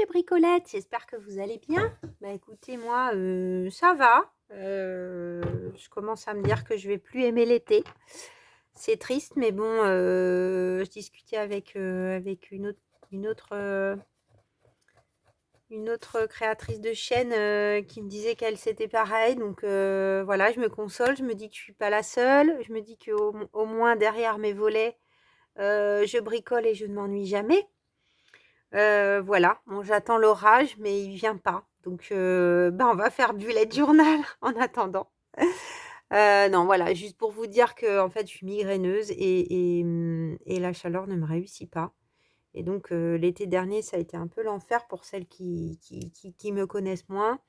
les bricolettes, j'espère que vous allez bien. Bah écoutez, moi, ça va. Je commence à me dire que je vais plus aimer l'été. C'est triste, mais bon, je discutais avec une autre, euh, une autre créatrice de chaîne qui me disait qu'elle c'était pareil. Donc voilà, je me console, je me dis que je suis pas la seule. Je me dis qu'au moins derrière mes volets, je bricole et je ne m'ennuie jamais. Voilà, bon, j'attends l'orage, mais il vient pas. Donc, on va faire bullet journal en attendant. Non, voilà, juste pour vous dire que en fait, je suis migraineuse et la chaleur ne me réussit pas. Et donc, l'été dernier, ça a été un peu l'enfer pour celles qui me connaissent moins.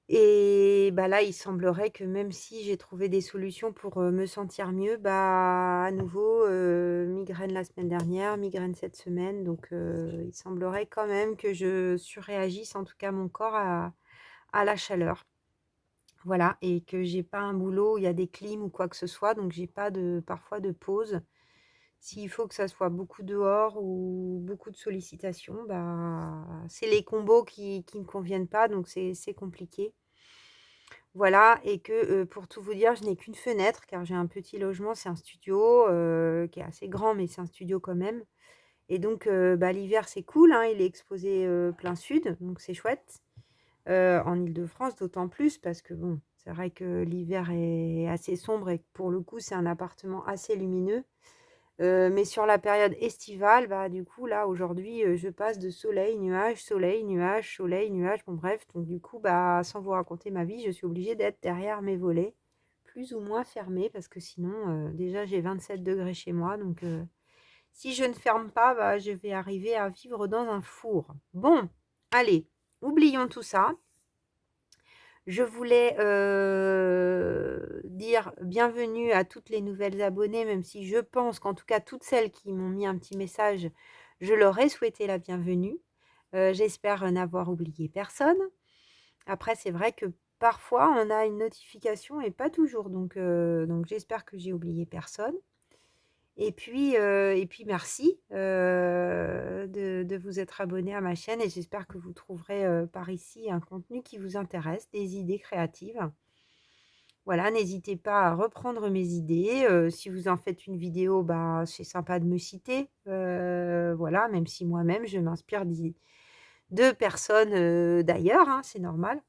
Et bah là, il semblerait que même si j'ai trouvé des solutions pour me sentir mieux, bah à nouveau, migraine la semaine dernière, migraine cette semaine. Donc, il semblerait quand même que je surréagisse, en tout cas mon corps, à la chaleur. Voilà, et que j'ai pas un boulot où il y a des clims ou quoi que ce soit, donc j'ai pas parfois de pause. S'il faut que ça soit beaucoup dehors ou beaucoup de sollicitations, bah c'est les combos qui me conviennent pas, donc c'est compliqué. Voilà, et que, pour tout vous dire, je n'ai qu'une fenêtre car j'ai un petit logement, c'est un studio, qui est assez grand, mais c'est un studio quand même. Et donc, l'hiver, c'est cool, hein, il est exposé, plein sud, donc c'est chouette. En Île-de-France, d'autant plus parce que bon, c'est vrai que l'hiver est assez sombre et que pour le coup, c'est un appartement assez lumineux. Mais sur la période estivale, bah, du coup, là, aujourd'hui, je passe de soleil, nuage, soleil, nuage, soleil, nuage. Bon, bref, donc du coup, bah, sans vous raconter ma vie, je suis obligée d'être derrière mes volets, plus ou moins fermés, parce que sinon, déjà, j'ai 27 degrés chez moi. Donc, si je ne ferme pas, bah, je vais arriver à vivre dans un four. Bon, allez, oublions tout ça. Je voulais dire bienvenue à toutes les nouvelles abonnées, même si je pense qu'en tout cas toutes celles qui m'ont mis un petit message, je leur ai souhaité la bienvenue. J'espère n'avoir oublié personne. Après, c'est vrai que parfois on a une notification et pas toujours, donc j'espère que j'ai oublié personne. Et puis merci de vous être abonné à ma chaîne et j'espère que vous trouverez par ici un contenu qui vous intéresse, des idées créatives. Voilà, n'hésitez pas à reprendre mes idées. Si vous en faites une vidéo, bah, c'est sympa de me citer. Voilà, même si moi-même, je m'inspire de personnes d'ailleurs, hein, c'est normal.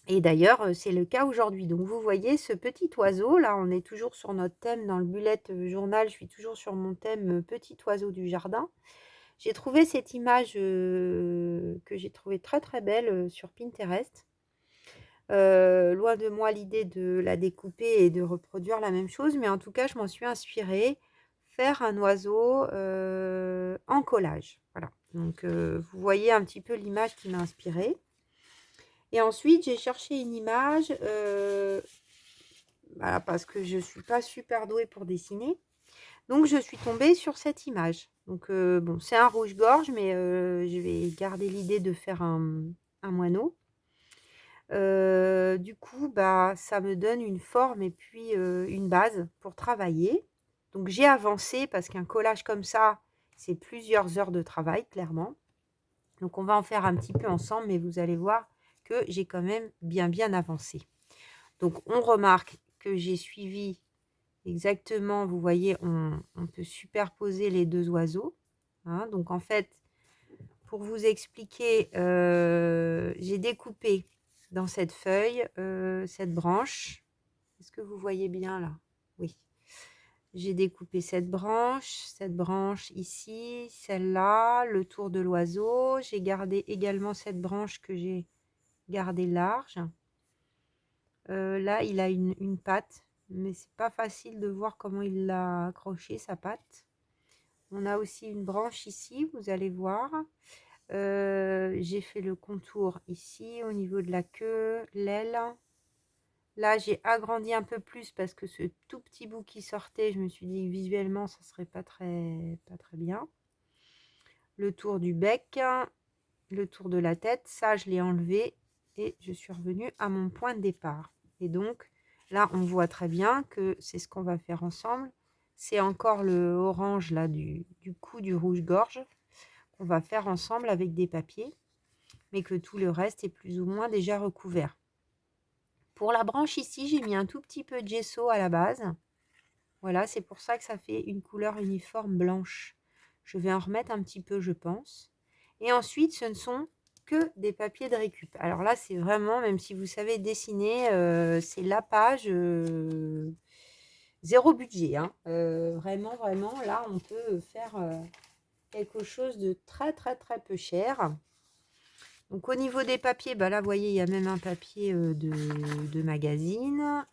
Et d'ailleurs, c'est le cas aujourd'hui. Donc vous voyez ce petit oiseau, là, on est toujours sur notre thème dans le bullet journal, je suis toujours sur mon thème petit oiseau du jardin. J'ai trouvé cette image que j'ai trouvée très très belle sur Pinterest. Loin de moi l'idée de la découper et de reproduire la même chose, mais en tout cas, je m'en suis inspirée. Faire un oiseau en collage. Voilà. Donc vous voyez un petit peu l'image qui m'a inspirée. Et ensuite, j'ai cherché une image, voilà, parce que je ne suis pas super douée pour dessiner. Donc, je suis tombée sur cette image. Donc, bon, c'est un rouge-gorge, mais je vais garder l'idée de faire un moineau. Du coup, bah, ça me donne une forme et puis une base pour travailler. Donc, j'ai avancé parce qu'un collage comme ça, c'est plusieurs heures de travail, clairement. Donc, on va en faire un petit peu ensemble, mais vous allez voir que j'ai quand même bien avancé. Donc, on remarque que j'ai suivi exactement, vous voyez, on peut superposer les deux oiseaux. Hein. Donc, en fait, pour vous expliquer, j'ai découpé dans cette feuille, cette branche. Est-ce que vous voyez bien là? Oui. J'ai découpé cette branche ici, celle-là, le tour de l'oiseau. J'ai gardé également cette branche que j'ai gardée large. Là, il a une patte, mais c'est pas facile de voir comment il l'a accroché, sa patte. On a aussi une branche ici, vous allez voir. J'ai fait le contour ici, au niveau de la queue, l'aile. Là, j'ai agrandi un peu plus parce que ce tout petit bout qui sortait, je me suis dit que visuellement, ça serait pas très bien. Le tour du bec, le tour de la tête, ça, je l'ai enlevé et je suis revenue à mon point de départ. Et donc, là, on voit très bien que c'est ce qu'on va faire ensemble. C'est encore le orange là du cou du rouge-gorge qu'on va faire ensemble avec des papiers, mais que tout le reste est plus ou moins déjà recouvert. Pour la branche ici, j'ai mis un tout petit peu de gesso à la base. Voilà, c'est pour ça que ça fait une couleur uniforme blanche. Je vais en remettre un petit peu, je pense. Et ensuite, ce ne sont que des papiers de récup. Alors là, c'est vraiment, même si vous savez dessiner, c'est la page zéro budget, hein. Vraiment, vraiment, là, on peut faire quelque chose de très, très, très peu cher. Donc au niveau des papiers, bah là, vous voyez, il y a même un papier de magazine.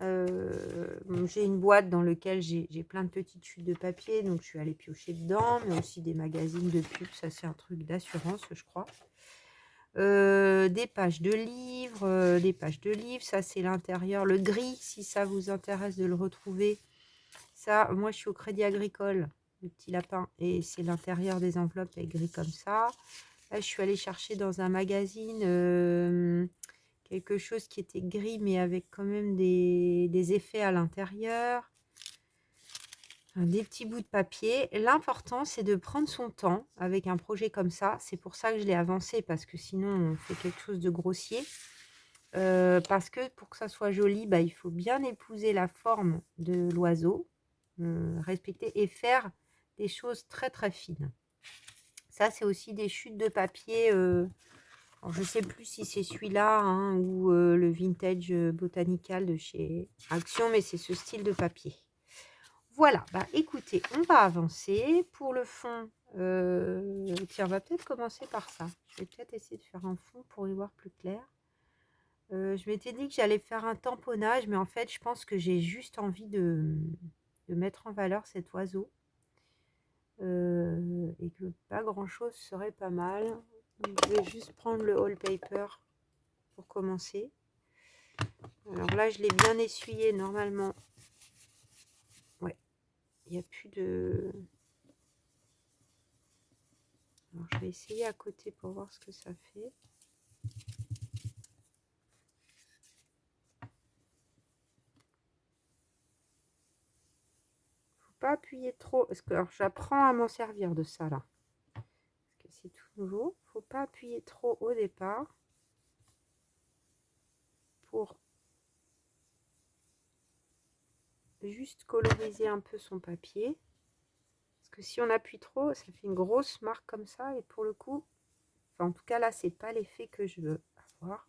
J'ai une boîte dans laquelle j'ai plein de petites chutes de papier, donc je suis allée piocher dedans, mais aussi des magazines de pub, ça c'est un truc d'assurance, je crois. Des pages de livres, ça c'est l'intérieur, le gris, si ça vous intéresse de le retrouver. Ça, moi je suis au Crédit Agricole, le petit lapin, et c'est l'intérieur des enveloppes est gris comme ça. Là, je suis allée chercher dans un magazine quelque chose qui était gris, mais avec quand même des effets à l'intérieur. Des petits bouts de papier. L'important, c'est de prendre son temps avec un projet comme ça. C'est pour ça que je l'ai avancé, parce que sinon, on fait quelque chose de grossier. Parce que pour que ça soit joli, bah, il faut bien épouser la forme de l'oiseau, respecter et faire des choses très très fines. Ça, c'est aussi des chutes de papier. Alors, je ne sais plus si c'est celui-là hein, ou le vintage botanical de chez Action, mais c'est ce style de papier. Voilà, bah écoutez, on va avancer. Pour le fond, tiens, on va peut-être commencer par ça. Je vais peut-être essayer de faire un fond pour y voir plus clair. Je m'étais dit que j'allais faire un tamponnage, mais en fait, je pense que j'ai juste envie de mettre en valeur cet oiseau. Et que pas grand-chose serait pas mal. Donc, je vais juste prendre le wallpaper pour commencer. Alors là, je l'ai bien essuyé normalement. Ouais, il n'y a plus de... Alors, je vais essayer à côté pour voir ce que ça fait. Faut pas appuyer trop. Parce que alors, j'apprends à m'en servir de ça là. Parce que c'est tout nouveau. Faut pas appuyer trop au départ. Pour juste coloriser un peu son papier. Parce que si on appuie trop, ça fait une grosse marque comme ça. Et pour le coup, enfin en tout cas là, c'est pas l'effet que je veux avoir.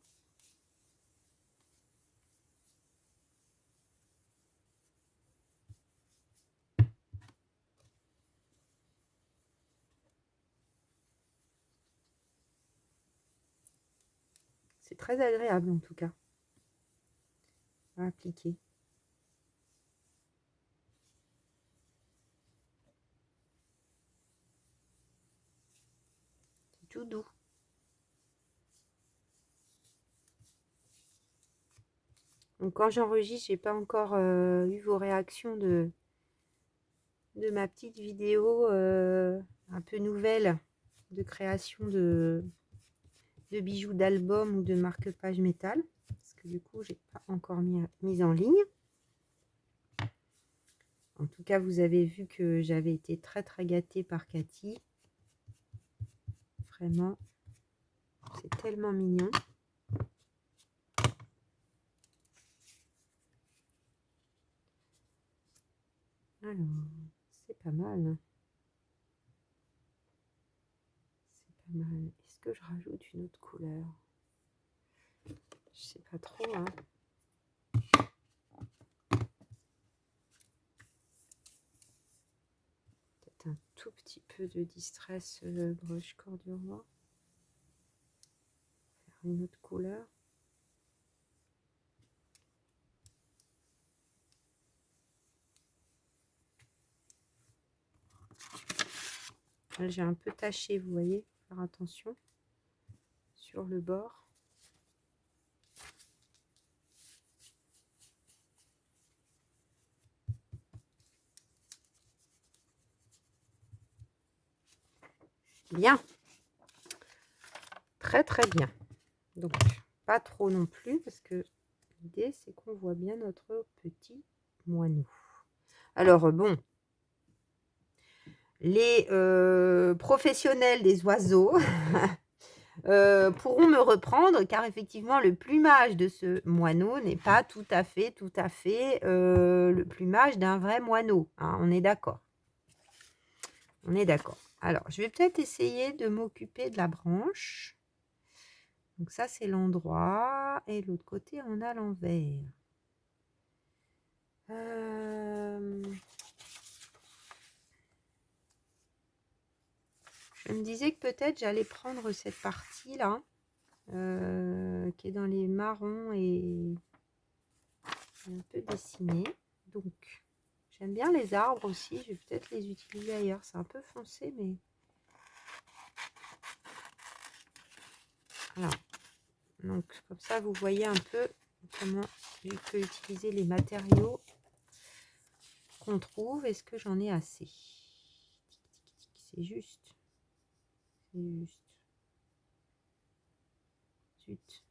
C'est très agréable en tout cas à appliquer. C'est tout doux. Donc quand j'enregistre, j'ai pas encore eu vos réactions de ma petite vidéo un peu nouvelle de création de bijoux d'album ou de marque-page métal. Parce que du coup, j'ai pas encore mis en ligne. En tout cas, vous avez vu que j'avais été très très gâtée par Cathy. Vraiment, c'est tellement mignon. Alors, c'est pas mal. C'est pas mal. Est-ce que je rajoute une autre couleur? Je sais pas trop, hein. Peut-être un tout petit peu de Distress Brush Corduroy. Faire une autre couleur. Là, j'ai un peu taché, vous voyez, faire attention sur le bord. Bien. Très très bien. Donc, pas trop non plus, parce que l'idée, c'est qu'on voit bien notre petit moineau. Alors, bon, les professionnels des oiseaux pourront me reprendre, car effectivement le plumage de ce moineau n'est pas tout à fait le plumage d'un vrai moineau, hein, on est d'accord. On est d'accord. Alors, je vais peut-être essayer de m'occuper de la branche. Donc ça, c'est l'endroit. Et l'autre côté, on a l'envers. Je me disais que peut-être j'allais prendre cette partie-là, qui est dans les marrons et un peu dessinée. Donc, j'aime bien les arbres aussi. Je vais peut-être les utiliser ailleurs. C'est un peu foncé, mais... Alors, donc, comme ça, vous voyez un peu comment je peux utiliser les matériaux qu'on trouve. Est-ce que j'en ai assez? C'est juste. C'est juste. Zut.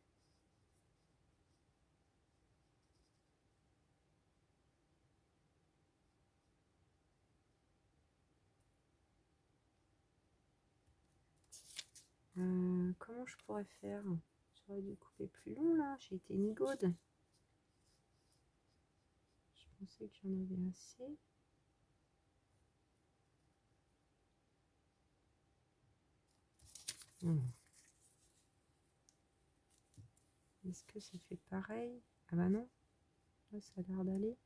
Comment je pourrais faire? J'aurais dû couper plus long là. J'ai été nigaude. Je pensais que j'en avais assez. Est-ce que ça fait pareil? Ah bah non. Là, ça a l'air d'aller.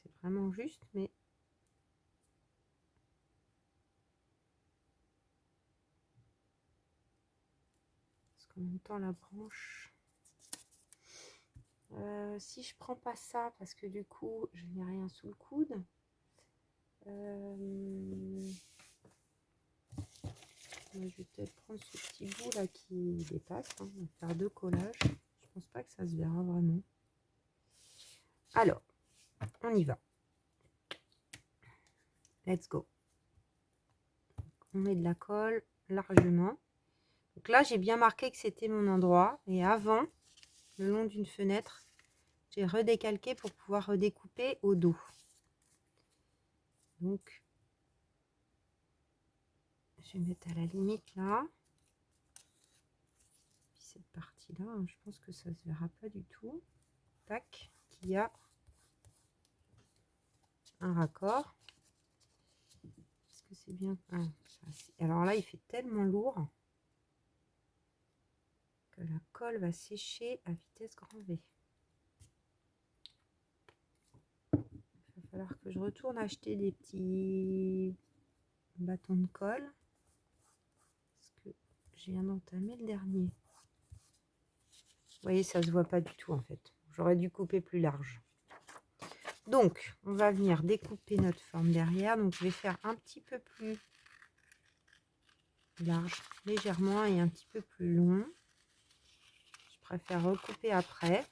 C'est vraiment juste, mais... Parce qu'en même temps, la branche... si je prends pas ça, parce que du coup, je n'ai rien sous le coude. Je vais peut-être prendre ce petit bout là qui dépasse. Hein. On va faire 2 collages. Je pense pas que ça se verra vraiment. Alors, on y va. Let's go. On met de la colle largement. Donc là, j'ai bien marqué que c'était mon endroit. Et avant, le long d'une fenêtre, j'ai redécalqué pour pouvoir redécouper au dos. Donc, je vais mettre à la limite là. Puis cette partie-là, hein, je pense que ça ne se verra pas du tout. Tac, qu'il y a un raccord. Est-ce que c'est bien? Ah, alors là, il fait tellement lourd que la colle va sécher à vitesse grand V. Il va falloir que je retourne acheter des petits bâtons de colle. Parce que je viens d'entamer le dernier. Vous voyez, ça se voit pas du tout en fait. J'aurais dû couper plus large. Donc, on va venir découper notre forme derrière. Donc, je vais faire un petit peu plus large, légèrement, et un petit peu plus long. Je préfère recouper après.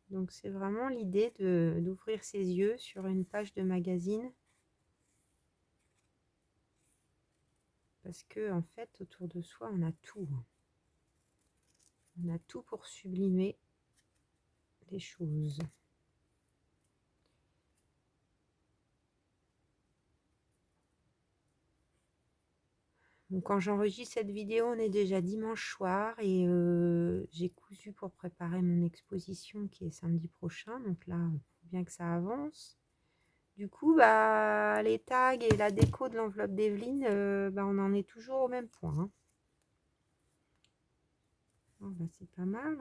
Donc, c'est vraiment l'idée d'ouvrir ses yeux sur une page de magazine. Parce que, en fait, autour de soi, on a tout. On a tout pour sublimer les choses. Donc, quand j'enregistre cette vidéo, on est déjà dimanche soir et j'ai cousu pour préparer mon exposition qui est samedi prochain. Donc là, il faut bien que ça avance. Du coup, bah, les tags et la déco de l'enveloppe d'Evelyne, bah, on en est toujours au même point. Hein. Oh, bah, c'est pas mal.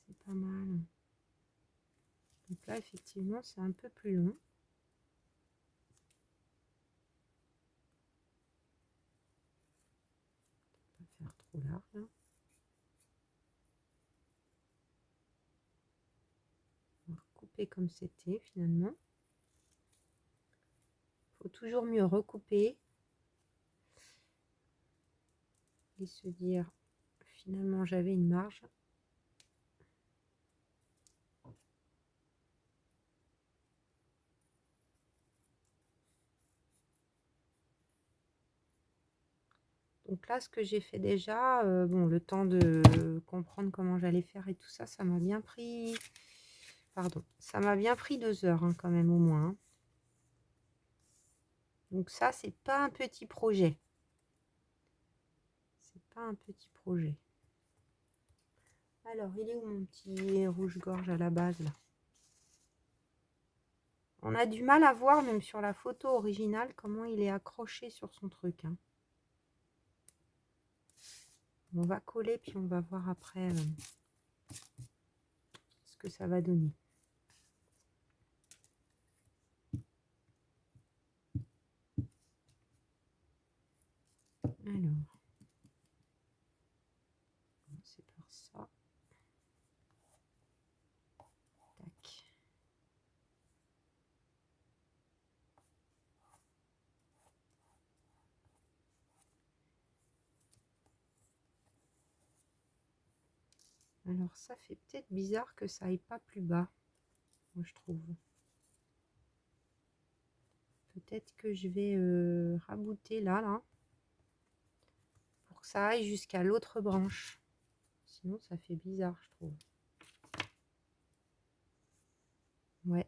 C'est pas mal. Donc là, effectivement, c'est un peu plus long. Pas faire trop large. Là. On va recouper comme c'était finalement. Il faut toujours mieux recouper et se dire finalement j'avais une marge. Donc là, ce que j'ai fait déjà, bon, le temps de comprendre comment j'allais faire et tout ça, ça m'a bien pris... Pardon, ça m'a bien pris 2 heures hein, quand même au moins. Hein. Donc ça, c'est pas un petit projet. C'est pas un petit projet. Alors, il est où mon petit rouge-gorge à la base là? On a du mal à voir, même sur la photo originale, comment il est accroché sur son truc. Hein. On va coller, puis on va voir après ce que ça va donner. Alors, c'est par ça. Tac. Alors ça fait peut-être bizarre que ça aille pas plus bas, moi je trouve. Peut-être que je vais rabouter là, pour que ça aille jusqu'à l'autre branche. Sinon ça fait bizarre, je trouve. Ouais.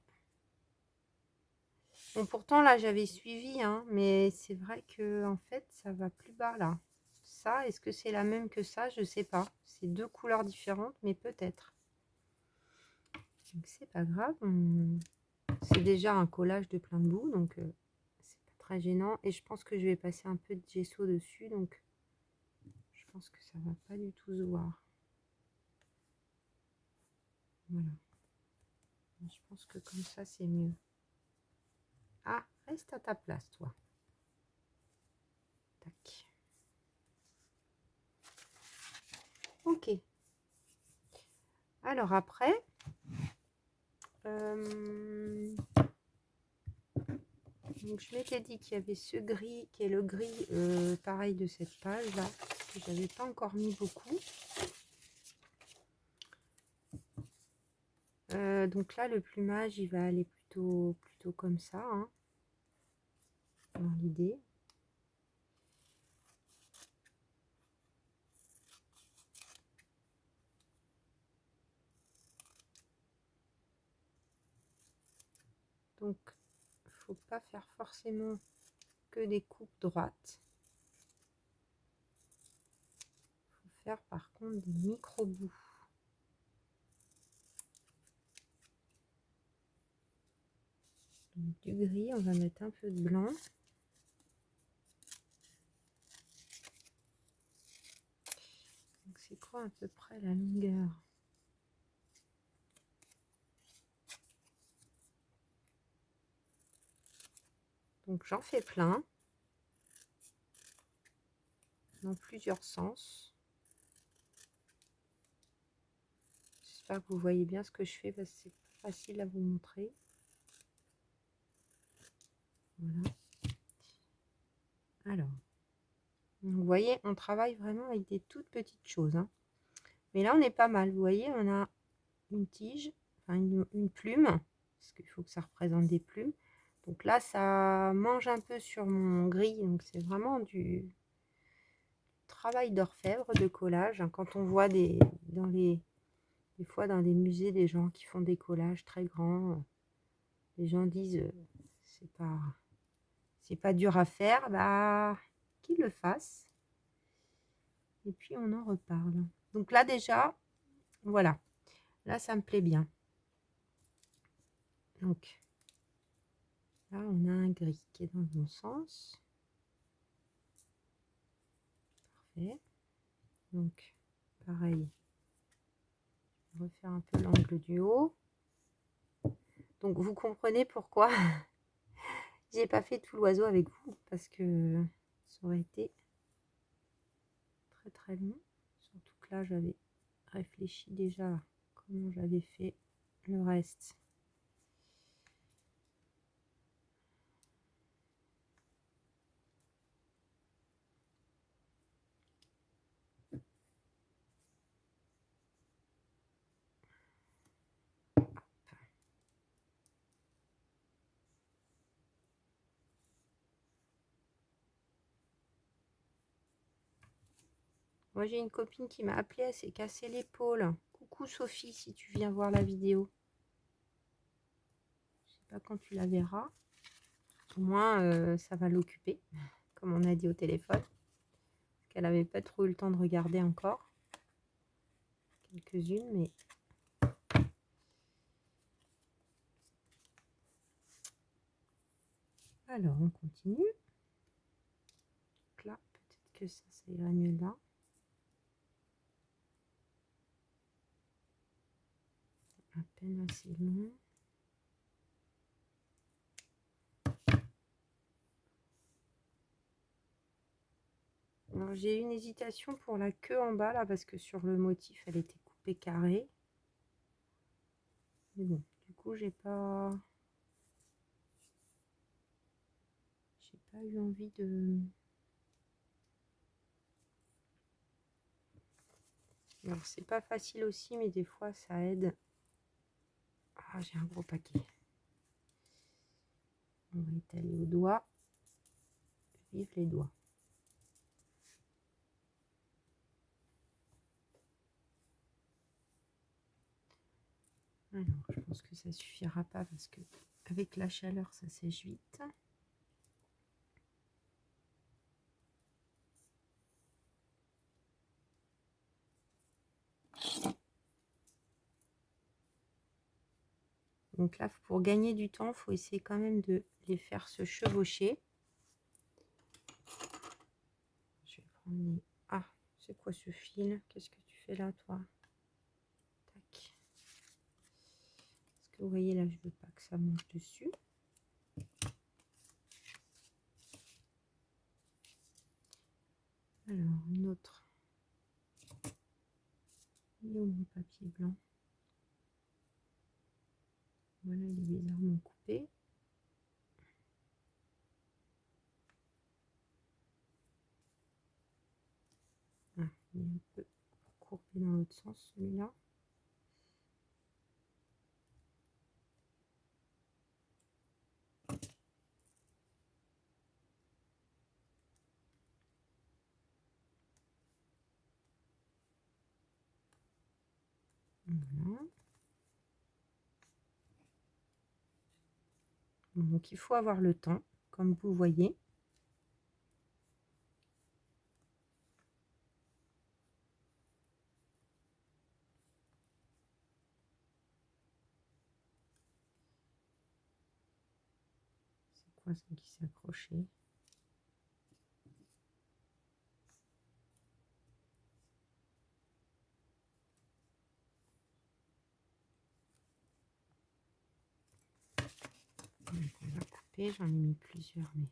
Bon, pourtant là j'avais suivi, hein, mais c'est vrai que en fait ça va plus bas là. Ça, est-ce que c'est la même que ça? Je sais pas. C'est 2 couleurs différentes, mais peut-être. Donc c'est pas grave. C'est déjà un collage de plein de bouts, donc c'est pas très gênant. Et je pense que je vais passer un peu de gesso dessus, donc je pense que ça va pas du tout se voir. Voilà. Je pense que comme ça c'est mieux. Ah, reste à ta place, toi. Tac. Ok. Alors après, donc je m'étais dit qu'il y avait ce gris qui est le gris pareil de cette page là, que j'avais pas encore mis beaucoup. Donc là le plumage il va aller plutôt comme ça, hein, dans l'idée. Donc faut pas faire forcément que des coupes droites. Faut faire par contre des micro bouts. Donc, du gris, on va mettre un peu de blanc. Donc c'est quoi à peu près la longueur? Donc j'en fais plein dans plusieurs sens. J'espère que vous voyez bien ce que je fais parce que c'est pas facile à vous montrer. Voilà. Alors, vous voyez, on travaille vraiment avec des toutes petites choses. Hein. Mais là, on est pas mal. Vous voyez, on a une tige, enfin une plume, parce qu'il faut que ça représente des plumes. Donc là, ça mange un peu sur mon gris. Donc c'est vraiment du travail d'orfèvre, de collage. Hein. Quand on voit des fois dans des musées, des gens qui font des collages très grands, les gens disent c'est pas dur à faire, bah qu'ils le fassent. Et puis on en reparle. Donc là déjà, voilà. Là, ça me plaît bien. Donc là, on a un gris qui est dans le bon sens. Parfait. Donc pareil, je vais refaire un peu l'angle du haut. Donc vous comprenez pourquoi j'ai pas fait tout l'oiseau avec vous, parce que ça aurait été très très long. Surtout que là, j'avais réfléchi déjà comment j'avais fait le reste. Moi, j'ai une copine qui m'a appelée, elle s'est cassé l'épaule. Coucou Sophie, si tu viens voir la vidéo. Je sais pas quand tu la verras. Au moins, ça va l'occuper, comme on a dit au téléphone. Parce qu'elle n'avait pas trop eu le temps de regarder encore. Quelques-unes, mais... Alors, on continue. Donc là, peut-être que ça ira mieux là. À peine assez long. Alors, j'ai eu une hésitation pour la queue en bas, là, parce que sur le motif, elle était coupée carrée. Mais bon, du coup, j'ai pas eu envie de... Alors, c'est pas facile aussi, mais des fois, ça aide. Ah, j'ai un gros paquet. On va étaler au doigt. Vive les doigts. Alors, je pense que ça suffira pas parce que avec la chaleur, ça sèche vite. Donc là, pour gagner du temps, il faut essayer quand même de les faire se chevaucher. Je vais prendre les... Ah, c'est quoi ce fil? Qu'est-ce que tu fais là, toi? Tac. Parce que vous voyez, là, je veux pas que ça monte dessus. Alors, une autre. Il est où mon papier blanc? Voilà, il est bizarrement coupé. Ah, il est un peu courbé dans l'autre sens, celui-là. Voilà. Donc, il faut avoir le temps, comme vous voyez. C'est quoi ça qui s'est accroché? Donc, on va couper, j'en ai mis plusieurs, mais...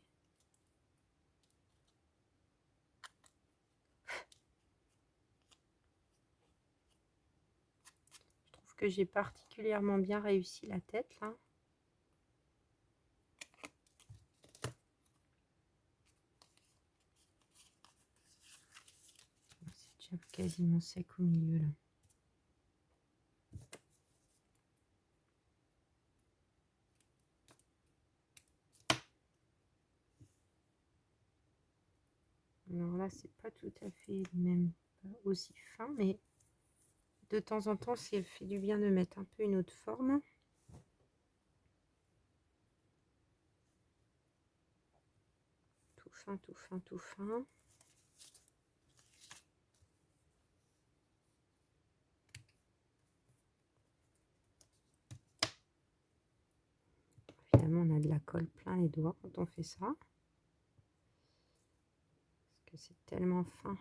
Je trouve que j'ai particulièrement bien réussi la tête, là. C'est déjà quasiment sec au milieu, là. Alors là, c'est pas tout à fait le même, pas aussi fin, mais de temps en temps, ça fait du bien de mettre un peu une autre forme. Tout fin, tout fin, tout fin. Évidemment, on a de la colle plein les doigts quand on fait ça. Parce que c'est tellement fin.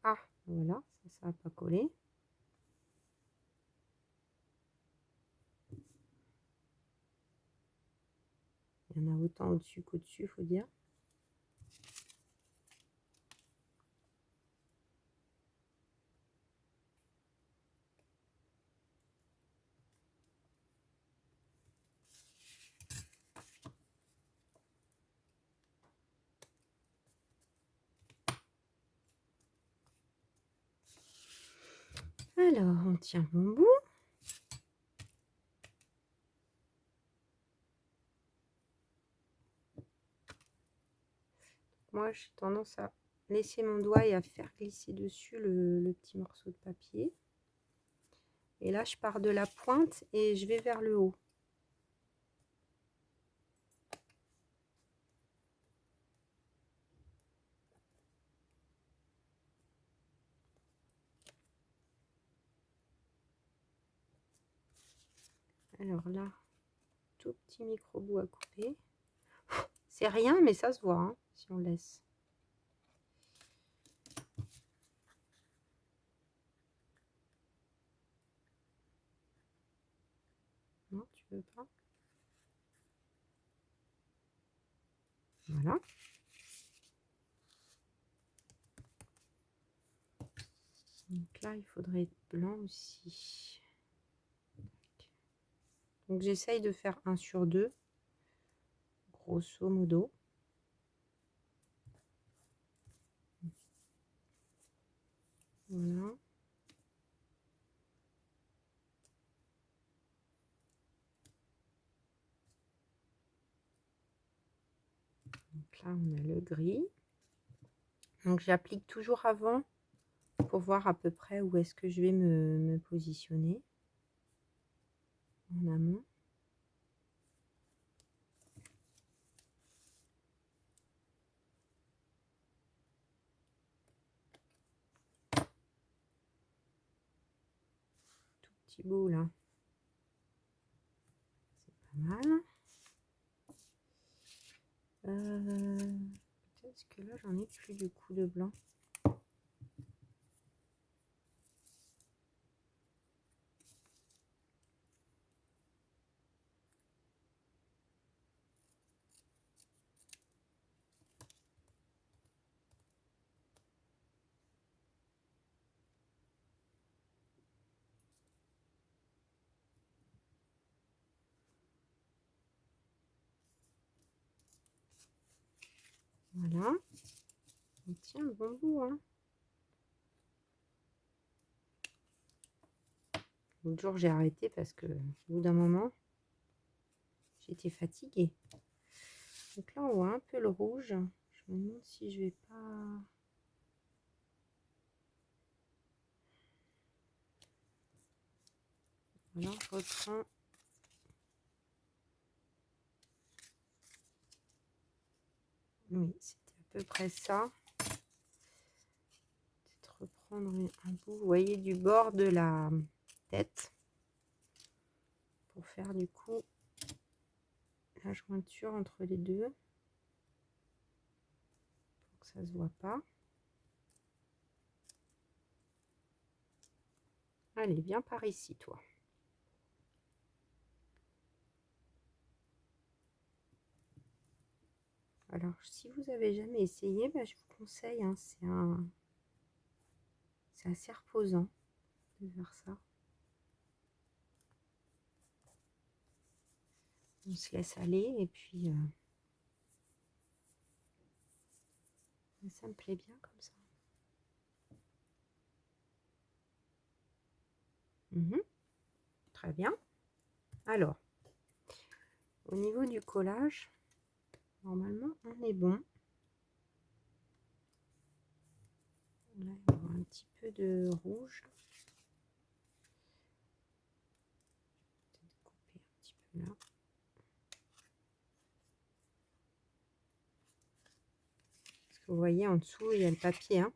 Ah, voilà, ça n'a pas collé. Il y en a autant au-dessus qu'au-dessus, il faut dire. Alors, on tient bon bout. moi, j'ai tendance à laisser mon doigt et à faire glisser dessus le petit morceau de papier. Et là, je pars de la pointe et je vais vers le haut. Alors là, tout petit micro bout à couper. C'est rien, mais ça se voit hein, si on laisse. Non, tu veux pas? Voilà. Donc là, il faudrait être blanc aussi. Donc j'essaye de faire 1 sur 2, grosso modo. Voilà. Donc là, on a le gris. Donc j'applique toujours avant pour voir à peu près où est-ce que je vais me positionner en amont. Tout petit bout là. C'est pas mal. Peut-être que là, j'en ai plus du coup de blanc. Voilà. On tient le bon bout. Hein. L'autre jour, j'ai arrêté parce que au bout d'un moment, j'étais fatiguée. Donc là, on voit un peu le rouge. Je me demande si je vais pas... Voilà, je reprends. Oui, c'était à peu près ça. Peut-être reprendre un bout, vous voyez, du bord de la tête. Pour faire du coup la jointure entre les deux. Pour que ça ne se voit pas. Allez, viens par ici, toi. Alors, si vous avez jamais essayé, bah, je vous conseille, hein, c'est assez reposant de faire ça. On se laisse aller et puis ça me plaît bien comme ça. Très bien. Alors, au niveau du collage, normalement, on est bon. Là, il y aura un petit peu de rouge. Peut-être couper un petit peu là. Parce que vous voyez, en dessous, il y a le papier. Hein.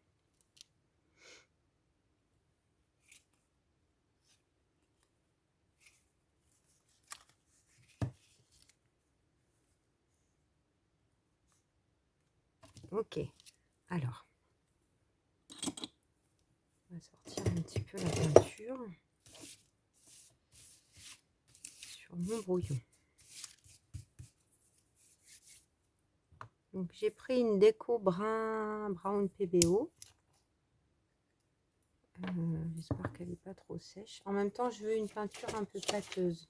Ok. Alors, on va sortir un petit peu la peinture sur mon brouillon. Donc j'ai pris une déco brown PBO. J'espère qu'elle n'est pas trop sèche. En même temps, je veux une peinture un peu pâteuse.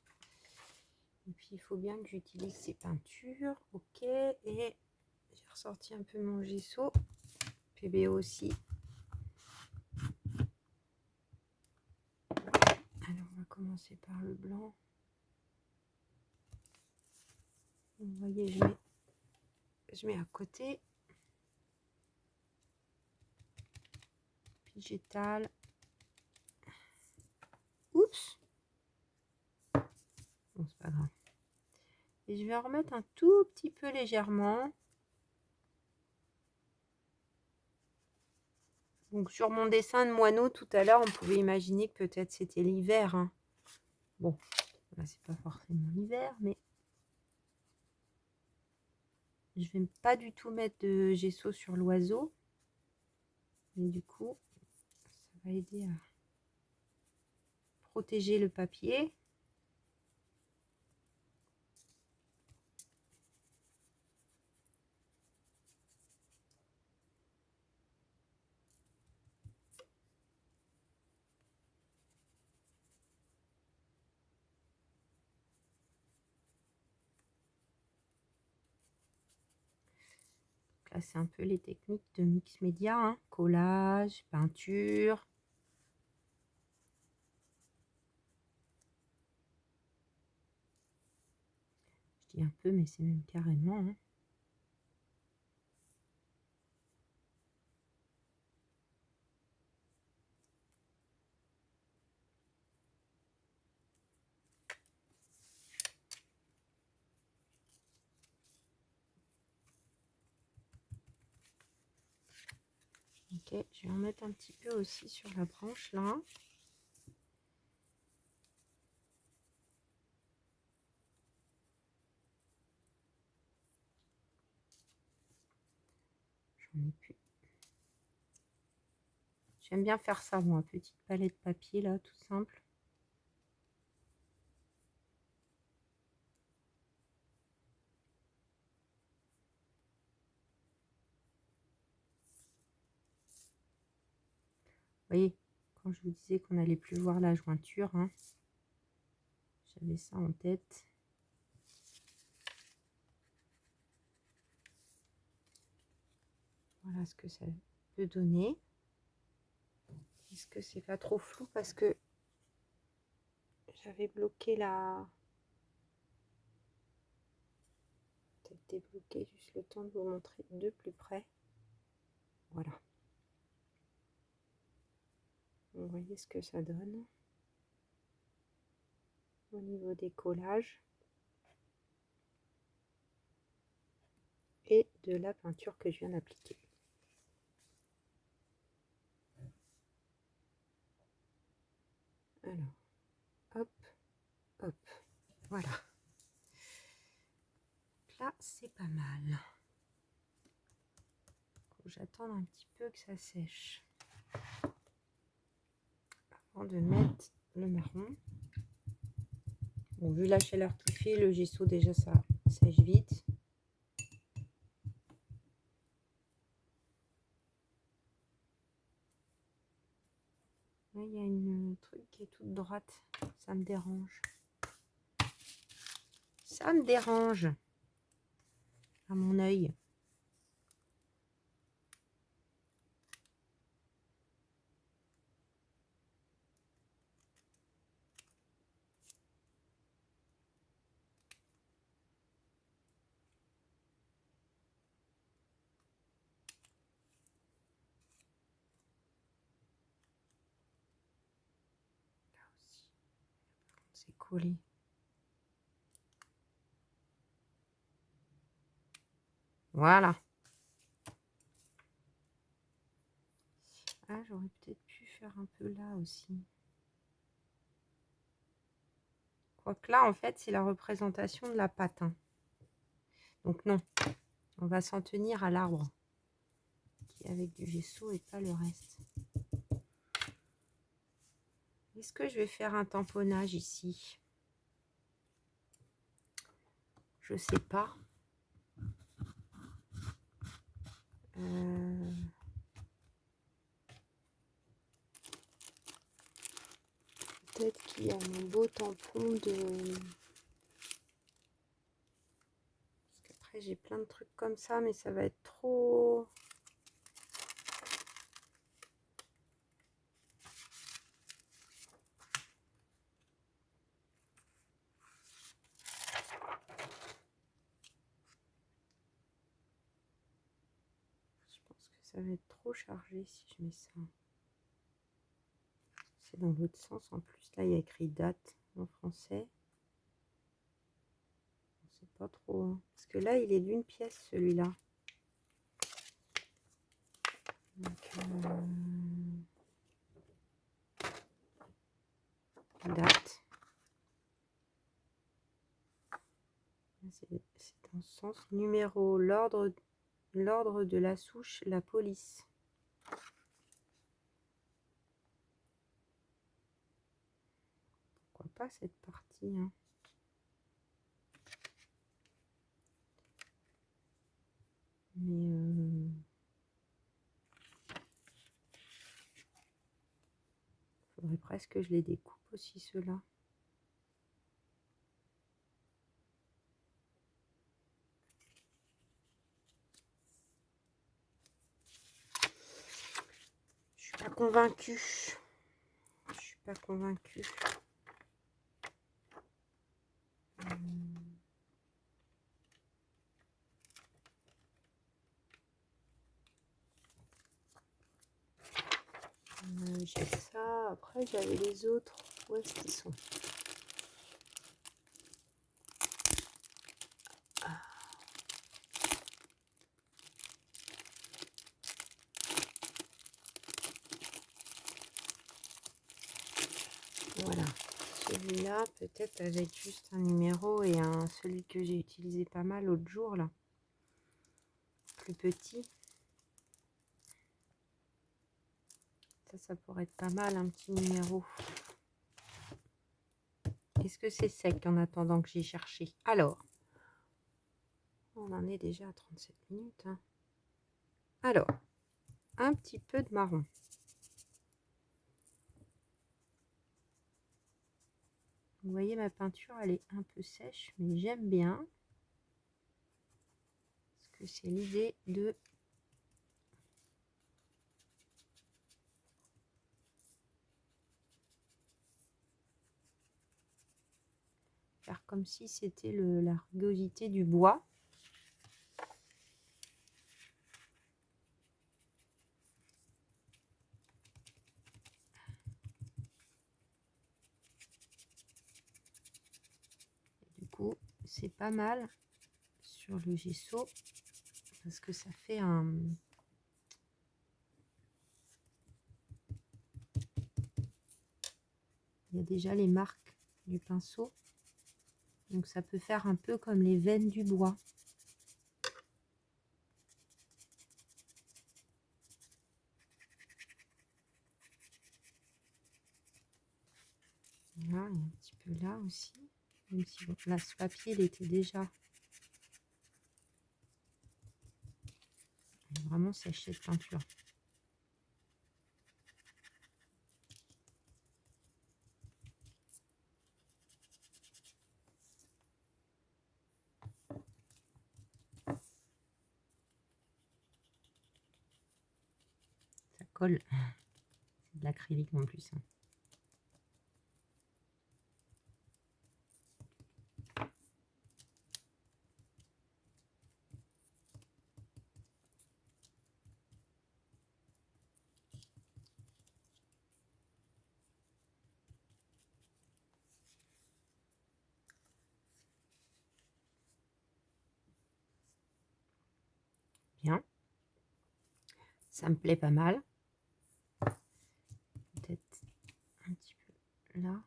Et puis il faut bien que j'utilise ces peintures. Ok. Et j'ai ressorti un peu mon gesso. PBO aussi. Alors on va commencer par le blanc. Vous voyez, je mets à côté. végétal. Oups. Bon, c'est pas grave. Et je vais en remettre un tout petit peu légèrement. Donc sur mon dessin de moineau tout à l'heure, on pouvait imaginer que peut-être c'était l'hiver. Hein. Bon, là c'est pas forcément l'hiver, mais je vais pas du tout mettre de gesso sur l'oiseau. Mais du coup, ça va aider à protéger le papier. Là, c'est un peu les techniques de mix média, hein. Collage, peinture. Je dis un peu, mais c'est même carrément. Hein. Ok, je vais en mettre un petit peu aussi sur la branche là. J'en ai plus. J'aime bien faire ça, moi, petite palette papier là, tout simple. Vous voyez, quand je vous disais qu'on n'allait plus voir la jointure, hein, j'avais ça en tête. Voilà ce que ça peut donner. Est-ce que c'est pas trop flou parce que j'avais bloqué la... Peut-être débloqué juste le temps de vous montrer de plus près. Voilà. Vous voyez ce que ça donne au niveau des collages et de la peinture que je viens d'appliquer. Alors, hop, hop, voilà. Là, c'est pas mal. J'attends un petit peu que ça sèche avant de mettre le marron. Bon, vu la chaleur qu'il fait, le gesso déjà ça sèche vite. Là, il y a une truc qui est toute droite. Ça me dérange. Ça me dérange à mon œil. Là aussi, c'est collé. Voilà. Ah, j'aurais peut-être pu faire un peu là aussi. Quoique là, en fait, c'est la représentation de la pâte. Hein. Donc non, on va s'en tenir à l'arbre qui est avec du gesso et pas le reste. Est-ce que je vais faire un tamponnage ici? Je sais pas. Peut-être qu'il y a mon beau tampon de... Parce qu'après, j'ai plein de trucs comme ça, mais ça va être trop... Je pense que ça va être trop chargé si je mets ça. c'est dans l'autre sens en plus. Là, il y a écrit date en français. On sait pas trop. Hein. Parce que là, il est d'une pièce, celui-là. Date. C'est dans ce sens. Numéro, l'ordre de la souche, la police. Pourquoi pas cette partie, hein. Mais faudrait presque que je les découpe aussi, ceux-là. Je suis pas convaincue. Je suis pas convaincue. J'ai ça. Après, j'avais les autres. Où est-ce qu'ils sont? Voilà. Celui-là, peut-être avec juste un numéro et celui que j'ai utilisé pas mal l'autre jour, là. Plus petit. Ça pourrait être pas mal, un petit numéro. Est-ce que c'est sec en attendant que j'ai cherché? Alors, on en est déjà à 37 minutes. Hein. Alors, un petit peu de marron. Vous voyez, ma peinture, elle est un peu sèche, mais j'aime bien. Parce que c'est l'idée de... faire comme si c'était la rugosité du bois. Et du coup, c'est pas mal sur le gesso parce que ça fait un... Il y a déjà les marques du pinceau. Donc ça peut faire un peu comme les veines du bois. Voilà, il y a un petit peu là aussi. Même si bon, là, ce papier, il était déjà vraiment sèche cette peinture. Ça colle. C'est de l'acrylique en plus. Hein. Bien. Ça me plaît pas mal. Peut-être un petit peu là.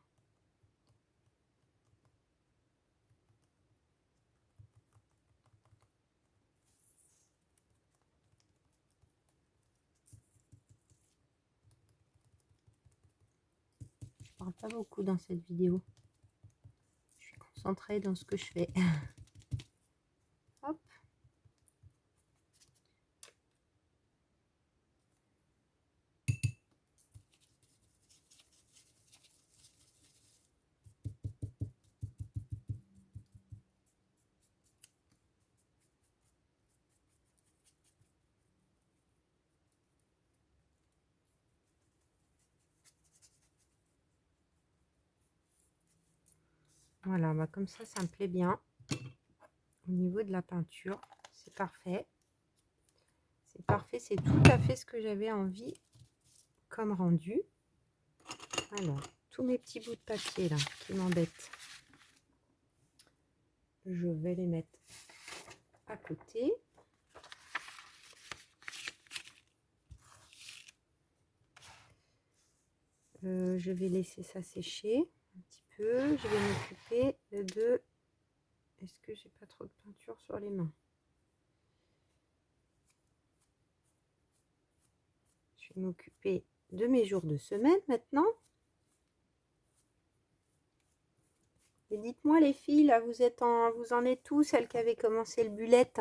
Je parle pas beaucoup dans cette vidéo. Je suis concentrée dans ce que je fais. Hop. Voilà, bah comme ça me plaît bien. Au niveau de la peinture, c'est parfait. C'est parfait, c'est tout à fait ce que j'avais envie comme rendu. Alors, tous mes petits bouts de papier là qui m'embêtent, je vais les mettre à côté. Je vais laisser ça sécher un petit peu. Je vais m'occuper de... Est-ce que j'ai pas trop de peinture sur les mains? Je vais m'occuper de mes jours de semaine maintenant. Et dites-moi les filles, là vous en êtes où, celles qui avaient commencé le bullet?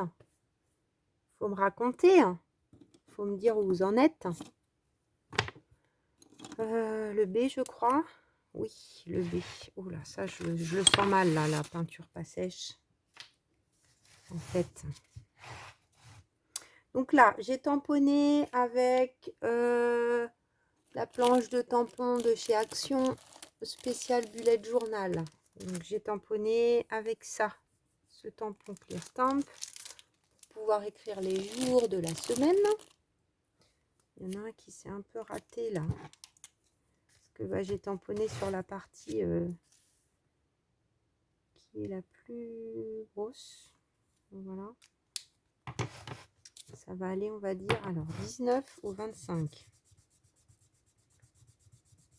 Faut me raconter, hein. Faut me dire où vous en êtes. Le B, je crois. Oui, le B. Oh là, ça, je le sens mal, là, la peinture pas sèche. En fait. Donc là, j'ai tamponné avec la planche de tampon de chez Action spécial bullet journal. Donc j'ai tamponné avec ça, ce tampon Clear Stamp, pour pouvoir écrire les jours de la semaine. Il y en a un qui s'est un peu raté là. Parce que bah, j'ai tamponné sur la partie qui est la plus grosse. Voilà. Ça va aller, on va dire, alors 19 au 25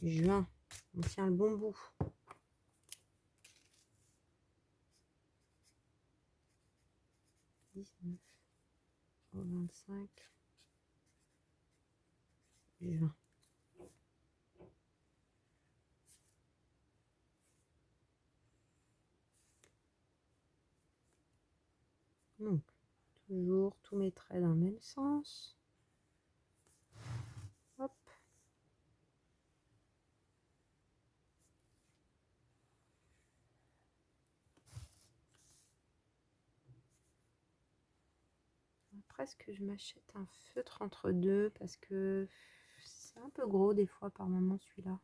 juin. On tient le bon bout. 19 au 25 juin. Donc, toujours tous mes traits dans le même sens. Hop. Presque je m'achète un feutre entre deux parce que c'est un peu gros des fois par moment celui-là.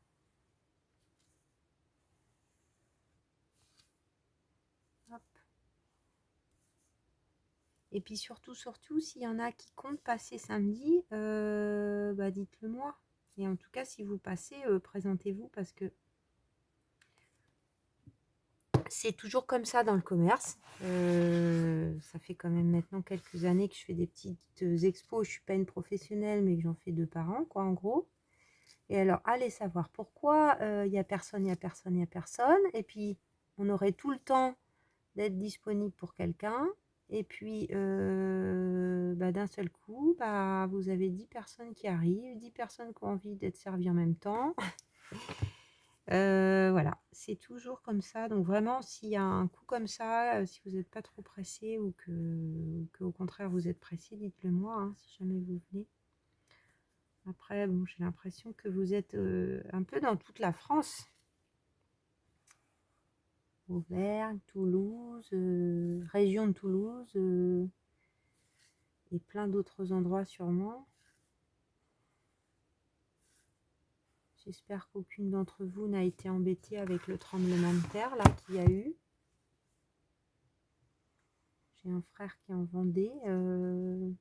Et puis surtout, s'il y en a qui comptent passer samedi, bah dites-le moi. Et en tout cas, si vous passez, présentez-vous parce que c'est toujours comme ça dans le commerce. Ça fait quand même maintenant quelques années que je fais des petites expos. Je ne suis pas une professionnelle, mais que j'en fais 2 par an, quoi, en gros. Et alors, allez savoir pourquoi il n'y a personne, il n'y a personne, il n'y a personne. Et puis, on aurait tout le temps d'être disponible pour quelqu'un. Et puis, bah, d'un seul coup, bah, vous avez 10 personnes qui arrivent, 10 personnes qui ont envie d'être servies en même temps. Voilà, c'est toujours comme ça. Donc vraiment, s'il y a un coup comme ça, si vous n'êtes pas trop pressé ou que au contraire vous êtes pressé, dites-le moi, hein, si jamais vous venez. Après, bon, j'ai l'impression que vous êtes un peu dans toute la France. Auvergne, Toulouse, région de Toulouse et plein d'autres endroits sûrement. J'espère qu'aucune d'entre vous n'a été embêtée avec le tremblement de terre là qu'il y a eu. J'ai un frère qui est en Vendée. Eux,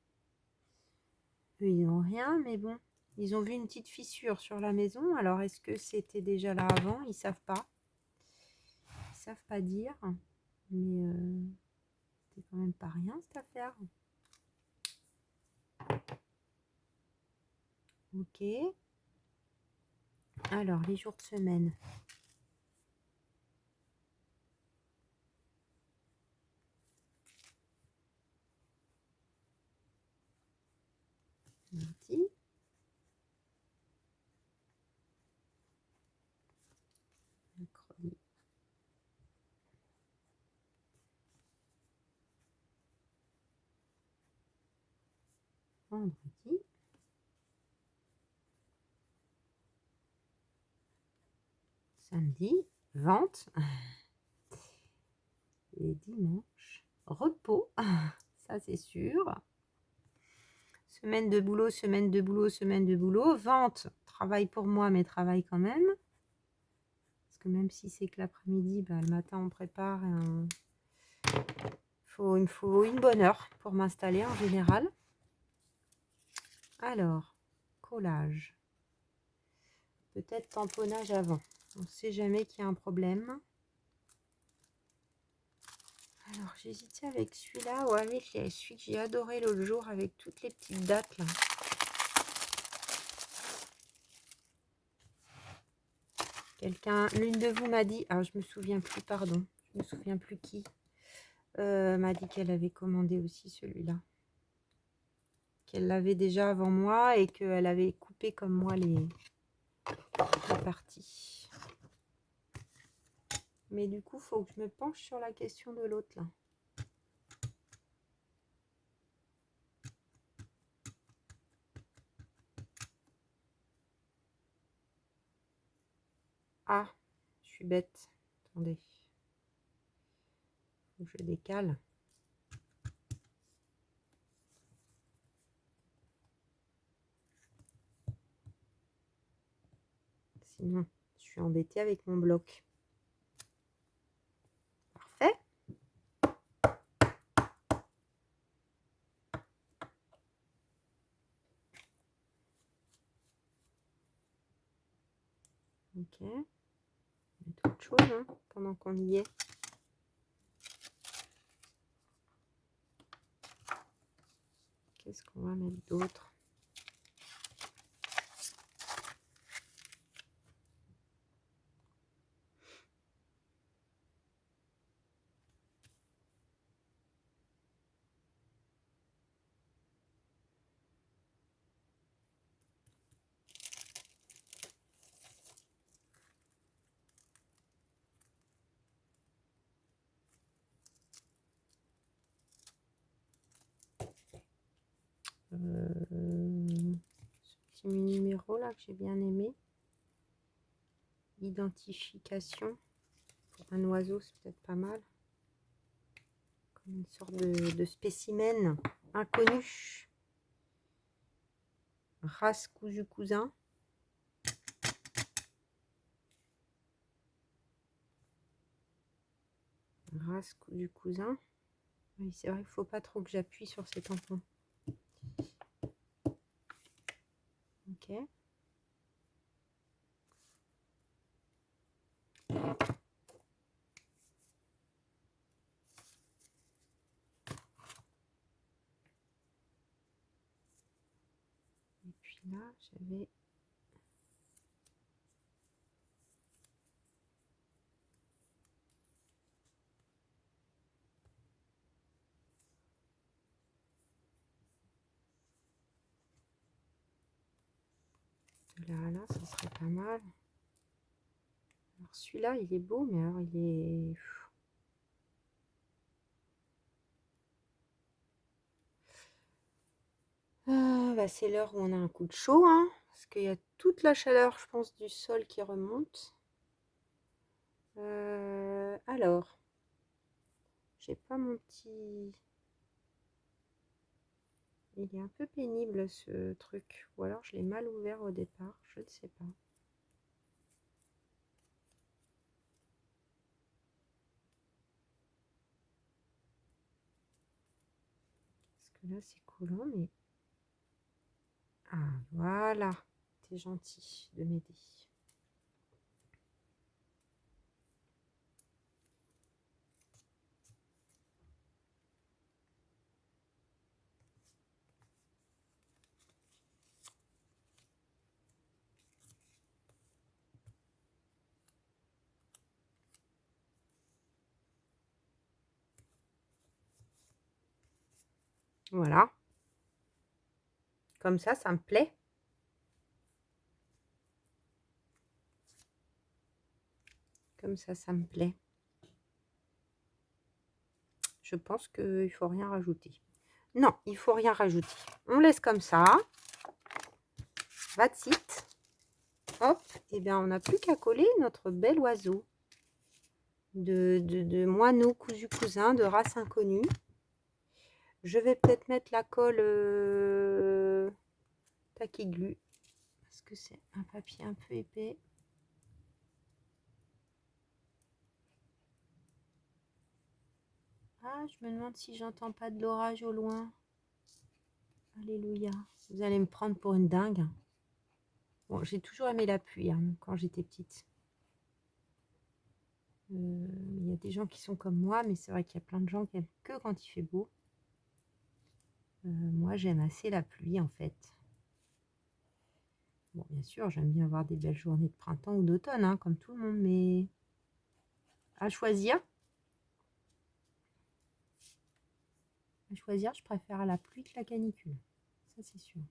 ils n'ont rien, mais bon, ils ont vu une petite fissure sur la maison. Alors, est-ce que c'était déjà là avant? Ils ne savent pas. Ils ne savent pas dire. Mais c'était quand même pas rien cette affaire. Ok. Alors, les jours de semaine. Mardi. Mercredi. Vendredi. Samedi. Vente. Et dimanche. Repos. Ça, c'est sûr. Semaine de boulot, semaine de boulot, semaine de boulot. Vente. Travail pour moi, mais travail quand même. Parce que même si c'est que l'après-midi, bah, le matin, on prépare. Il me faut une bonne heure pour m'installer en général. Alors, collage. peut-être tamponnage avant. On ne sait jamais qu'il y a un problème. Alors, j'hésitais avec celui-là ou avec celui que j'ai adoré l'autre jour avec toutes les petites dates là. L'une de vous m'a dit, alors je me souviens plus, pardon, je me souviens plus qui, m'a dit qu'elle avait commandé aussi celui-là. Qu'elle l'avait déjà avant moi et qu'elle avait coupé comme moi les parties. Mais du coup, il faut que je me penche sur la question de l'autre là. Ah, je suis bête. Attendez. Faut que je décale. Sinon, je suis embêtée avec mon bloc. Parfait. Ok. On va mettre autre chose hein, pendant qu'on y est. Qu'est-ce qu'on va mettre d'autre? Ce petit numéro là que j'ai bien aimé. Identification. Pour un oiseau, c'est peut-être pas mal. Comme une sorte de spécimen inconnu. Race cousu cousin. Race cousu cousin. Oui, c'est vrai qu'il ne faut pas trop que j'appuie sur ces tampons. Ok. Et puis là, j'avais... Là, ça serait pas mal. Alors celui-là, il est beau, mais alors il est... Bah, c'est l'heure où on a un coup de chaud, hein, parce qu'il y a toute la chaleur, je pense, du sol qui remonte. Alors, j'ai pas mon petit... Il est un peu pénible ce truc, ou alors je l'ai mal ouvert au départ, je ne sais pas. Parce que là c'est collant, mais... Ah, voilà, t'es gentil de m'aider. Voilà. Comme ça me plaît. Comme ça me plaît. Je pense qu'il ne faut rien rajouter. Non, il ne faut rien rajouter. On laisse comme ça. That's it. Hop, et bien on n'a plus qu'à coller notre bel oiseau de moineau cousu cousin de race inconnue. Je vais peut-être mettre la colle tacky glue parce que c'est un papier un peu épais. Ah, je me demande si j'entends pas de l'orage au loin. Alléluia. Vous allez me prendre pour une dingue. Bon, j'ai toujours aimé la pluie hein, quand j'étais petite. Il y a des gens qui sont comme moi, mais c'est vrai qu'il y a plein de gens qui aiment que quand il fait beau. Moi, j'aime assez la pluie en fait. Bon, bien sûr, j'aime bien avoir des belles journées de printemps ou d'automne, hein, comme tout le monde, mais à choisir, je préfère la pluie que la canicule. Ça, c'est sûr.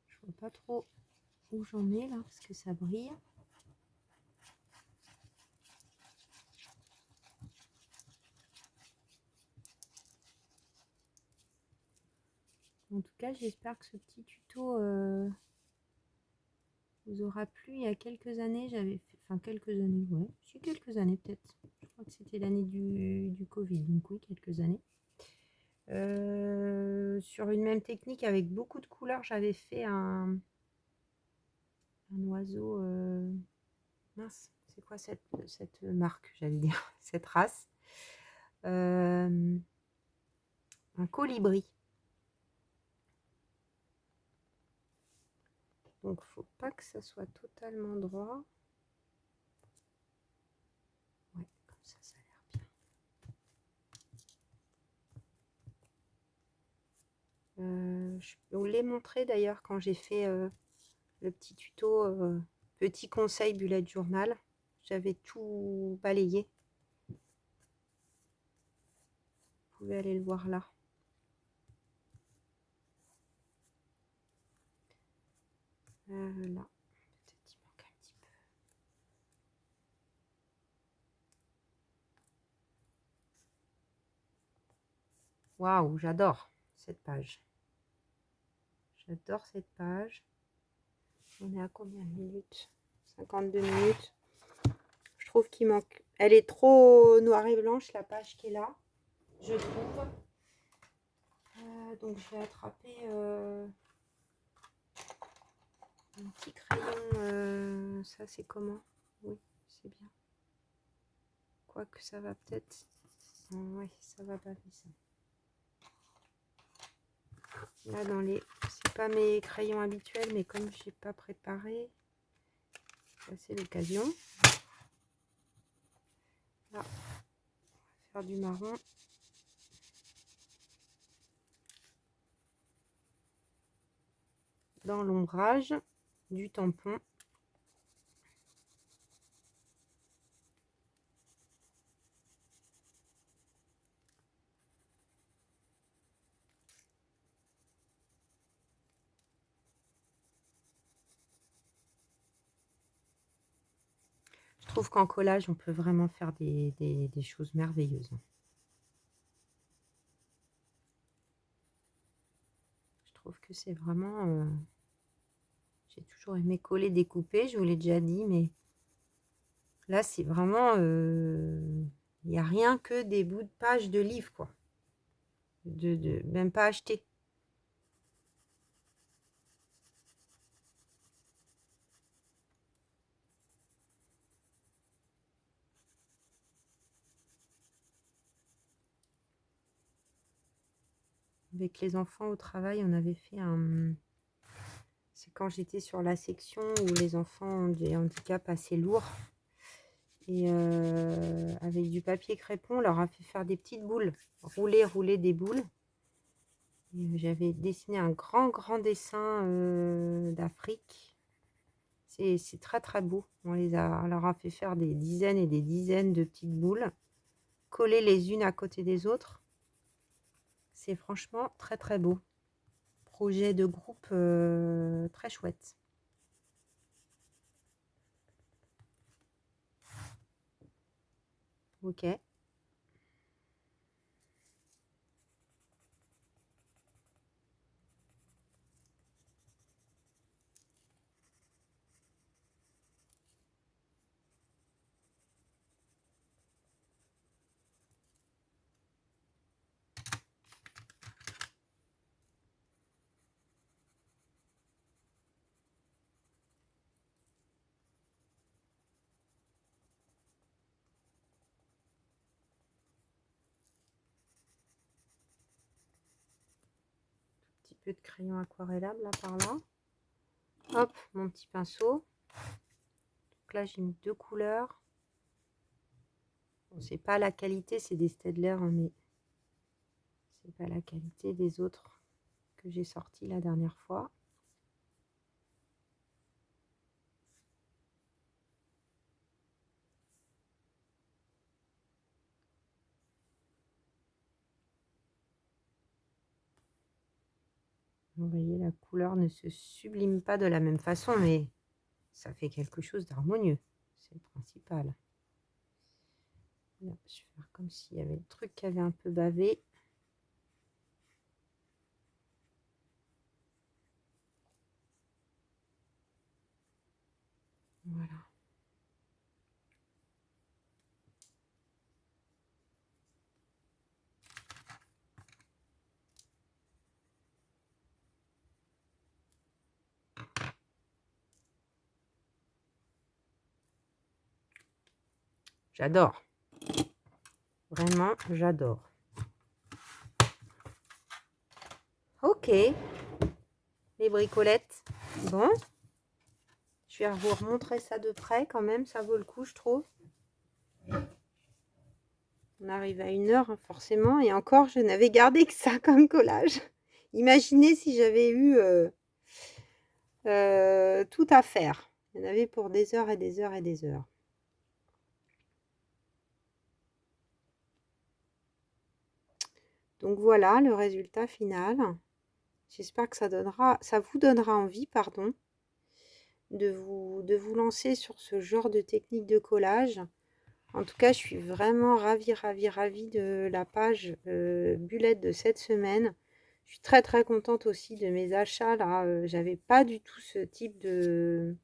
Je vois pas trop où j'en ai là, parce que ça brille. En tout cas, j'espère que ce petit tuto vous aura plu. Il y a quelques années, j'avais fait, enfin quelques années, ouais, si quelques années peut-être. Je crois que c'était l'année du Covid, donc oui, quelques années. Sur une même technique avec beaucoup de couleurs, j'avais fait un oiseau. Mince, c'est quoi cette marque, j'allais dire, cette race? Un colibri. Donc, faut pas que ça soit totalement droit. Ouais, comme ça a l'air bien. Je vous l'ai montré d'ailleurs quand j'ai fait le petit tuto petit conseil bullet journal. J'avais tout balayé. Vous pouvez aller le voir là. Là, peut-être il manque un petit peu. Waouh, j'adore cette page. J'adore cette page. On est à combien de minutes? 52 minutes. Je trouve qu'il manque. Elle est trop noire et blanche, la page qui est là, je trouve. Donc je vais attraper un petit crayon. Ça, c'est comment? Oui, c'est bien. Quoique ça va peut-être. Oui, ça va pas ça. Là, dans les. C'est pas mes crayons habituels, mais comme je n'ai pas préparé, c'est l'occasion. Là, on va faire du marron. Dans l'ombrage du tampon. Je trouve qu'en collage, on peut vraiment faire des choses merveilleuses. Je trouve que c'est vraiment... J'ai toujours aimé coller, découper, je vous l'ai déjà dit, mais là, c'est vraiment... Il n'y a rien que des bouts de pages de livres, quoi. Même pas acheter. Avec les enfants au travail, on avait fait un... C'est quand j'étais sur la section où les enfants ont des handicaps assez lourds. Et avec du papier crépon, on leur a fait faire des petites boules. Rouler des boules. J'avais dessiné un grand dessin d'Afrique. C'est très très beau. On leur a fait faire des dizaines et des dizaines de petites boules, collées les unes à côté des autres. C'est franchement très très beau. Projet de groupe très chouette. Ok. peu de crayon aquarellable là par là. Hop, mon petit pinceau. Donc là, j'ai mis 2 couleurs. Bon, c'est pas la qualité, c'est des Staedtler, hein, mais c'est pas la qualité des autres que j'ai sortis la dernière fois. Vous voyez, la couleur ne se sublime pas de la même façon, mais ça fait quelque chose d'harmonieux. C'est le principal. Là, je vais faire comme s'il y avait le truc qui avait un peu bavé. Voilà. J'adore. Vraiment, j'adore. Ok. Les bricolettes. Bon. Je vais vous remontrer ça de près quand même. Ça vaut le coup, je trouve. On arrive à 1 heure, hein, forcément. Et encore, je n'avais gardé que ça comme collage. Imaginez si j'avais eu tout à faire. Il y en avait pour des heures et des heures et des heures. Donc voilà le résultat final. J'espère que ça vous donnera envie, pardon, de vous lancer sur ce genre de technique de collage. En tout cas, je suis vraiment ravie de la page Bullet de cette semaine. Je suis très très contente aussi de mes achats là. J'avais pas du tout ce type de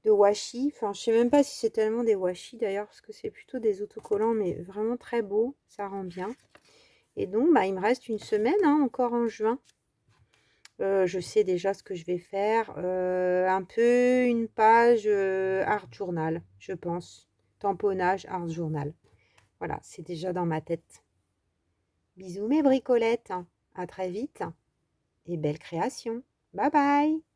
washi. Enfin, je sais même pas si c'est tellement des washi d'ailleurs, parce que c'est plutôt des autocollants, mais vraiment très beau. Ça rend bien. Et donc, bah, il me reste 1 semaine hein, encore en juin. Je sais déjà ce que je vais faire. Un peu une page art journal, je pense. Tamponnage art journal. Voilà, c'est déjà dans ma tête. Bisous mes bricolettes. À très vite et belle création. Bye bye.